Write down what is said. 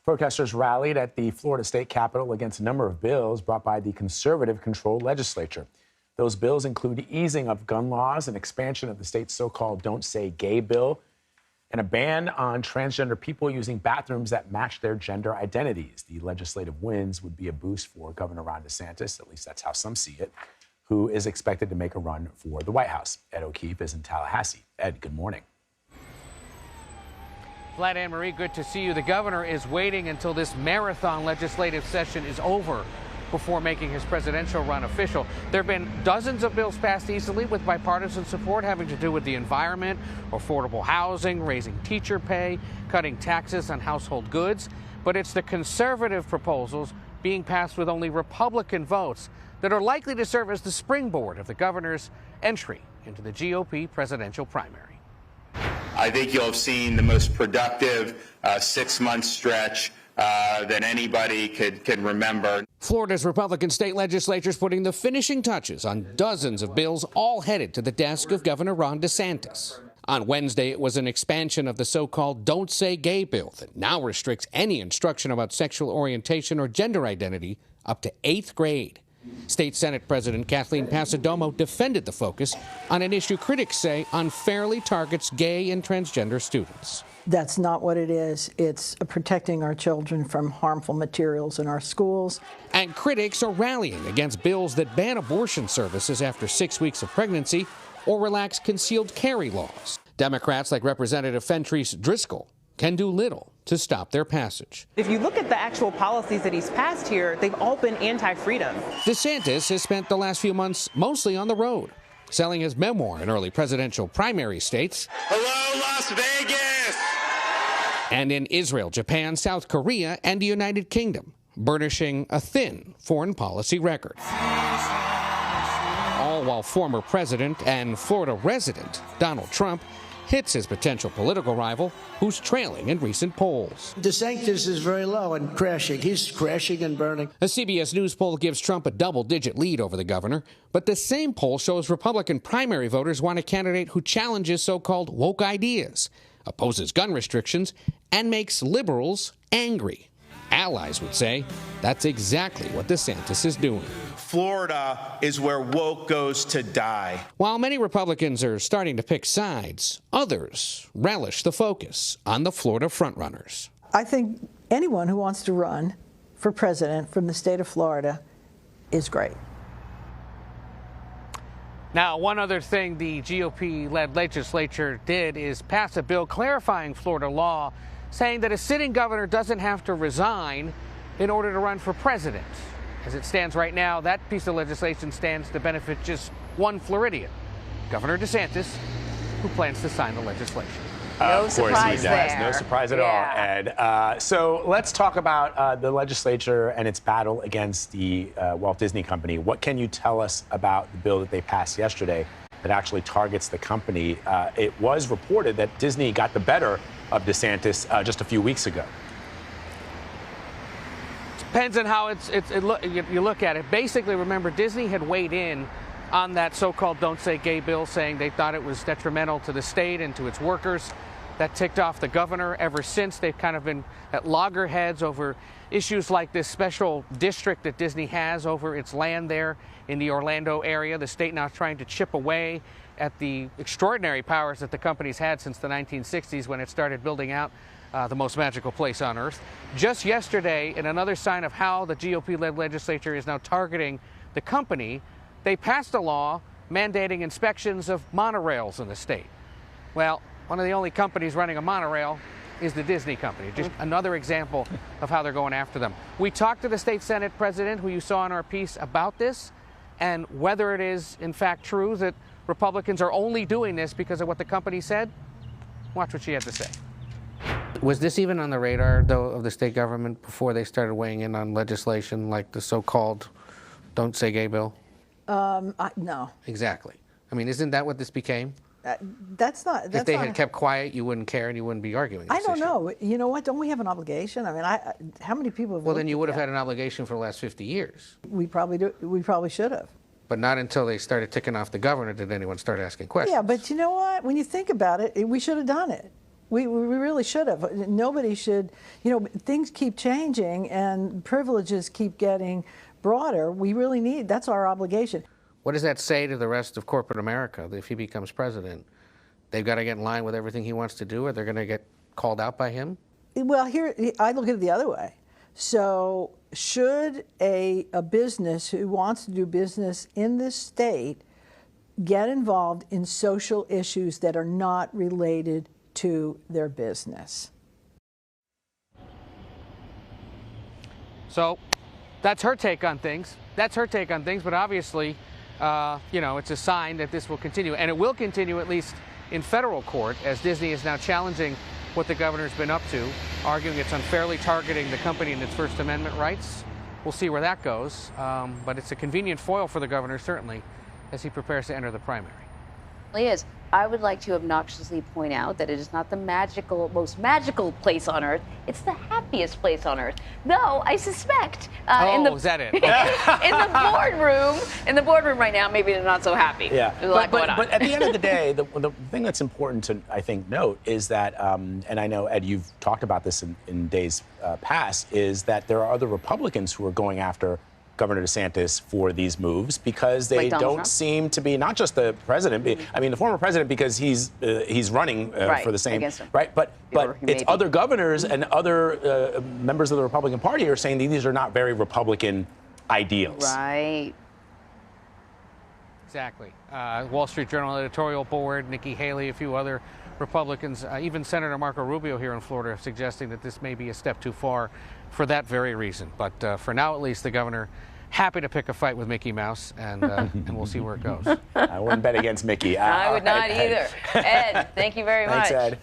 Protesters rallied at the Florida state capitol against a number of bills brought by the conservative-controlled legislature. Those bills include easing of gun laws, an expansion of the state's so-called Don't Say Gay bill, and a ban on transgender people using bathrooms that match their gender identities. The legislative wins would be a boost for Governor Ron DeSantis, at least that's how some see it, who is expected to make a run for the White House. Ed O'Keefe is in Tallahassee. Ed, good morning. Vladimir, good to see you. The governor is waiting until this marathon legislative session is over before making his presidential run official. There have been dozens of bills passed easily with bipartisan support having to do with the environment, affordable housing, raising teacher pay, cutting taxes on household goods. But it's the conservative proposals being passed with only Republican votes that are likely to serve as the springboard of the governor's entry into the GOP presidential primary. I think you'll have seen the most productive 6-month stretch that anybody could remember. Florida's Republican state legislature is putting the finishing touches on dozens of bills, all headed to the desk of Governor Ron DeSantis. On Wednesday, it was an expansion of the so-called Don't Say Gay bill that now restricts any instruction about sexual orientation or gender identity up to 8th grade. State Senate President Kathleen Passidomo defended the focus on an issue critics say unfairly targets gay and transgender students. That's not what it is. It's protecting our children from harmful materials in our schools. And critics are rallying against bills that ban abortion services after 6 weeks of pregnancy or relax concealed carry laws. Democrats like Representative Fentrice Driscoll can do little to stop their passage. If you look at the actual policies that he's passed here, they've all been anti-freedom. DeSantis has spent the last few months mostly on the road, selling his memoir in early presidential primary states. Hello, Las Vegas! And in Israel, Japan, South Korea, and the United Kingdom, burnishing a thin foreign policy record. All while former president and Florida resident Donald Trump hits his potential political rival, who's trailing in recent polls. DeSantis is very low and crashing. He's crashing and burning. A CBS News poll gives Trump a double-digit lead over the governor, but the same poll shows Republican primary voters want a candidate who challenges so-called woke ideas, opposes gun restrictions, and makes liberals angry. Allies would say that's exactly what DeSantis is doing. Florida is where woke goes to die. While many Republicans are starting to pick sides, others relish the focus on the Florida frontrunners. I think anyone who wants to run for president from the state of Florida is great. Now, one other thing the GOP-led legislature did is pass a bill clarifying Florida law, saying that a sitting governor doesn't have to resign in order to run for president. As it stands right now, that piece of legislation stands to benefit just one Floridian, Governor DeSantis, who plans to sign the legislation. No surprise there. No surprise at all, Ed. So let's talk about the legislature and its battle against the Walt Disney Company. What can you tell us about the bill that they passed yesterday that actually targets the company? It was reported that Disney got the better of DeSantis just a few weeks ago. Depends on how you look at it. Basically, remember, Disney had weighed in on that so-called Don't Say Gay bill, saying they thought it was detrimental to the state and to its workers. That ticked off the governor. Ever since, they've kind of been at loggerheads over issues like this special district that Disney has over its land there in the Orlando area. The state now trying to chip away at the extraordinary powers that the company's had since the 1960s when it started building out the most magical place on earth. Just yesterday, in another sign of how the GOP-led legislature is now targeting the company, they passed a law mandating inspections of monorails in the state. Well, one of the only companies running a monorail is the Disney company. Just another example of how they're going after them. We talked to the state Senate president, who you saw in our piece, about this and whether it is, in fact, true that Republicans are only doing this because of what the company said. Watch what she had to say. Was this even on the radar, though, of the state government before they started weighing in on legislation like the so-called Don't Say Gay bill? No. Exactly. I mean, isn't that what this became? That's not. If they had kept quiet, you wouldn't care and you wouldn't be arguing this I don't issue. know. You know what? Don't we have an obligation? I mean, how many people have? Well, then you would have had an obligation for the last 50 years. We probably do. We probably should have. But not until they started ticking off the governor did anyone start asking questions. Yeah, but you know what? When you think about it, we should have done it. We really should have. Nobody should, things keep changing and privileges keep getting broader. We really need, that's our obligation. What does that say to the rest of corporate America if he becomes president? They've got to get in line with everything he wants to do, or they're going to get called out by him? Well, here, I look at it the other way. So should a business who wants to do business in this state get involved in social issues that are not related to their business? So that's her take on things. But obviously, it's a sign that this will continue. And it will continue at least in federal court, as Disney is now challenging what the governor's been up to, arguing it's unfairly targeting the company and its First Amendment rights. We'll see where that goes. But it's a convenient foil for the governor, certainly, as he prepares to enter the primary. Is. I would like to obnoxiously point out that it is not the most magical place on earth. It's the happiest place on earth. Though I suspect is that it? in the boardroom right now, maybe they're not so happy. Yeah. There's a lot going on. But at the end of the day, the thing that's important to, I think, note is that, and I know, Ed, you've talked about this in days past, is that there are other Republicans who are going after Governor DeSantis for these moves because they don't seem to be, not just the president, I mean, the former president, because he's running for the same, right? But it's other governors and other members of the Republican Party are saying that these are not very Republican ideals. Right. Exactly. Wall Street Journal editorial board, Nikki Haley, a few other Republicans, even Senator Marco Rubio here in Florida, suggesting that this may be a step too far for that very reason. But for now, at least, the governor happy to pick a fight with Mickey Mouse, and we'll see where it goes. I wouldn't bet against Mickey. I would not either. Ed, thank you very much. Thanks, Ed.